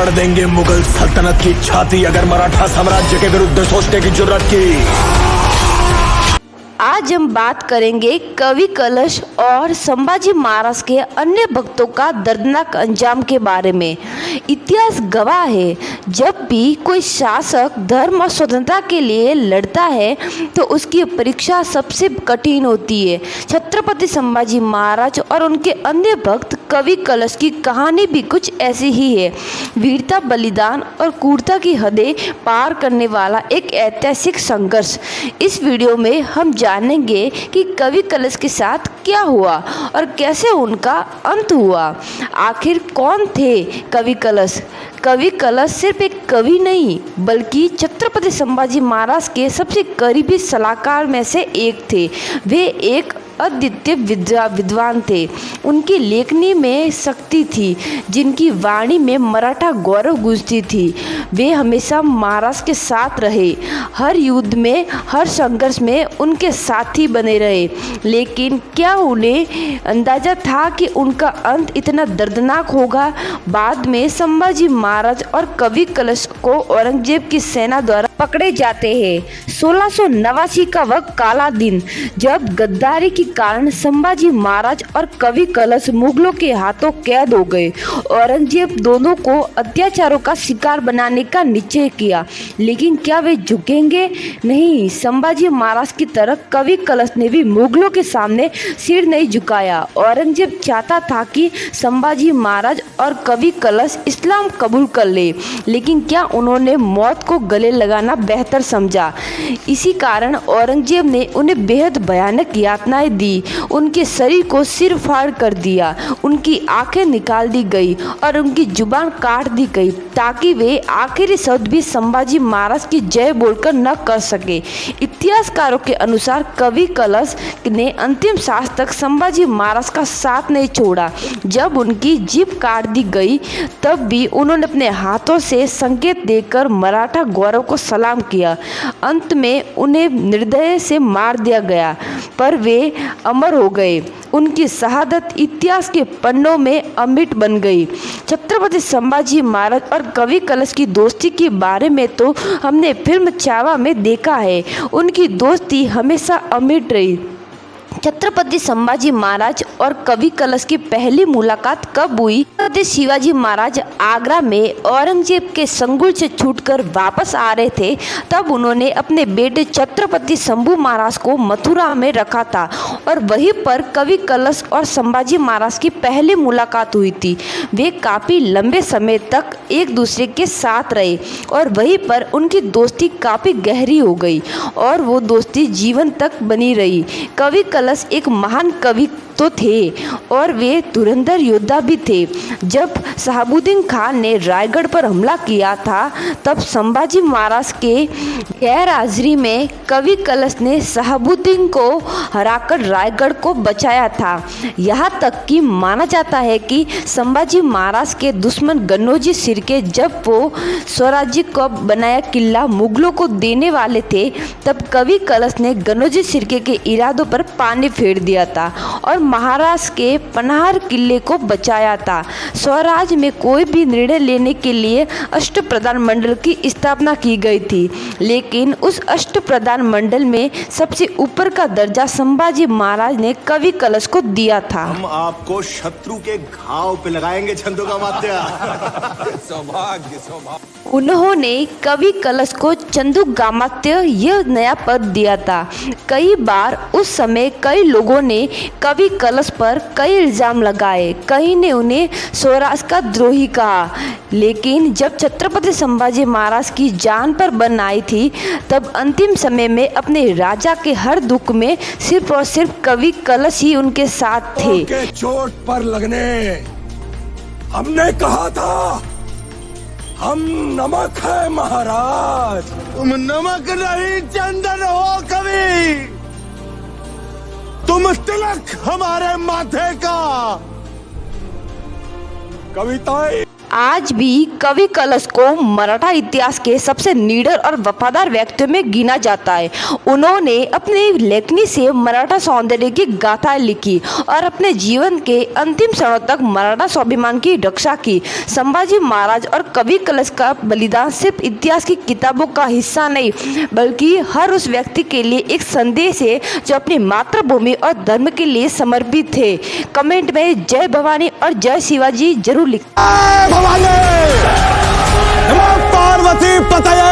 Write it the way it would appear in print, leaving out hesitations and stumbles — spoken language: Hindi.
फाड़ देंगे मुगल सल्तनत की छाती अगर मराठा साम्राज्य के विरुद्ध सोचने की जुर्रत की। आज हम बात करेंगे कवि कलश और संभाजी महाराज के अन्य भक्तों का दर्दनाक अंजाम के बारे में। इतिहास गवाह है, जब भी कोई शासक धर्म और स्वतंत्रता के लिए लड़ता है तो उसकी परीक्षा सबसे कठिन होती है। छत्रपति संभाजी महाराज और उनके अन्य भक्त कवि कलश की कहानी भी कुछ ऐसी ही है। वीरता, बलिदान और क्रूरता की हदें पार करने वाला एक ऐतिहासिक संघर्ष। इस वीडियो में हम जानेंगे कि कवि कलश के साथ क्या हुआ और कैसे उनका अंत हुआ। आखिर कौन थे कवि कलश? कवि कलश सिर्फ एक कवि नहीं बल्कि छत्रपति संभाजी महाराज के सबसे करीबी सलाहकार में से एक थे। वे एक अद्वितीय विद्वान थे। उनकी लेखनी में शक्ति थी, जिनकी वाणी में मराठा गौरव गूंजती थी। वे हमेशा महाराज के साथ रहे, हर युद्ध में, हर संघर्ष में उनके साथी बने रहे। लेकिन क्या उन्हें अंदाजा था कि उनका अंत इतना दर्दनाक होगा? बाद में संभाजी महाराज और कवि कलश को औरंगजेब की सेना द्वारा पकड़े जाते हैं। 1689 का वह काला दिन, जब गद्दारी के कारण संभाजी महाराज और कवि कलश मुगलों के हाथों कैद हो गए। औरंगजेब दोनों को अत्याचारों का शिकार बनाने का निश्चय किया, लेकिन क्या वे झुकेंगे? नहीं। संभाजी महाराज की तरह कवि कलश ने भी मुगलों के सामने सिर नहीं झुकाया। औरंगजेब चाहता था कि संभाजी महाराज और कवि कलश इस्लाम कबूल कर ले, लेकिन क्या उन्होंने मौत को गले लगाना बेहतर समझा। इसी कारण औरंगजेब ने उन्हें बेहद भयानक यातनाएं दी। उनके शरीर को सिर फाड़ कर दिया, उनकी आंखें निकाल दी गई और उनकी जुबान काट दी गई, ताकि वे आखिरी शब्द भी संभाजी महाराज की जय बोलकर न कर सके। इतिहासकारों के अनुसार कवि कलश ने अंतिम सांस तक संभाजी महाराज का साथ नहीं छोड़ा। जब उनकी जीभ काट दी गई तब भी उन्होंने अपने हाथों से संकेत देकर मराठा गौरव को सलाम किया। अंत में उन्हें निर्दय से मार दिया गया, पर वे अमर हो गए। उनकी शहादत इतिहास के पन्नों में अमिट बन गई। छत्रपति संभाजी महाराज और कवि कलश की दोस्ती के बारे में तो हमने फिल्म चावा में देखा है। उनकी दोस्ती हमेशा अमिट रही। छत्रपति संभाजी महाराज और कवि कलश की पहली मुलाकात कब हुई? छत्रपति शिवाजी महाराज आगरा में औरंगजेब के संगुल से छूटकर वापस आ रहे थे, तब उन्होंने अपने बेटे छत्रपति शंभू महाराज को मथुरा में रखा था और वहीं पर कवि कलश और संभाजी महाराज की पहली मुलाकात हुई थी। वे काफ़ी लंबे समय तक एक दूसरे के साथ रहे और वहीं पर उनकी दोस्ती काफ़ी गहरी हो गई और वो दोस्ती जीवन तक बनी रही। कवि कलश एक महान कवि तो थे और वे धुरंधर योद्धा भी थे। जब शहाबुद्दीन खान ने रायगढ़ पर हमला किया था, तब संभाजी महाराज के गैर हाजिरी में कवि कलश ने शहाबुद्दीन को हराकर रायगढ़ को बचाया था। यहाँ तक कि माना जाता है कि संभाजी महाराज के दुश्मन गन्नौजी सिरके जब वो स्वराज्य को बनाया किला मुगलों को देने वाले थे, तब कवि कलश ने गन्नौजी सिरके के इरादों पर पानी फेर दिया था और महाराष्ट्र के पन्हार किले को बचाया था। स्वराज में कोई भी निर्णय लेने के लिए अष्टप्रधान मंडल की स्थापना की गई थी, लेकिन उस अष्टप्रधान मंडल में सबसे ऊपर का दर्जा संभाजी महाराज ने कवि कलश को दिया था। हम आपको शत्रु के घाव पे लगाएंगे छंदों का वाद्य। सौभाग्य सौभाग्य। उन्होंने कवि कलश को चंदू गामात्य यह नया पद दिया था। कई बार उस समय कई लोगों ने कवि कलश पर कई इल्जाम लगाए। कई ने उन्हें स्वराज का द्रोही कहा, लेकिन जब छत्रपति संभाजी महाराज की जान पर बन आई थी, तब अंतिम समय में अपने राजा के हर दुख में सिर्फ और सिर्फ कवि कलश ही उनके साथ थे। चोट पर लगने हमने कहा था, हम नमक है महाराज। तुम नमक नहीं चंदन हो कवि, तुम तिलक हमारे माथे का। कविताएं आज भी कवि कलश को मराठा इतिहास के सबसे निडर और वफादार व्यक्तियों में गिना जाता है। उन्होंने अपनी लेखनी से मराठा सौंदर्य की गाथा लिखी और अपने जीवन के अंतिम क्षणों तक मराठा स्वाभिमान की रक्षा की। संभाजी महाराज और कवि कलश का बलिदान सिर्फ इतिहास की किताबों का हिस्सा नहीं, बल्कि हर उस व्यक्ति के लिए एक संदेश है जो अपनी मातृभूमि और धर्म के लिए समर्पित थे। कमेंट में जय भवानी और जय शिवाजी जरूर लिखें। भवानी, नमो पार्वती पतये।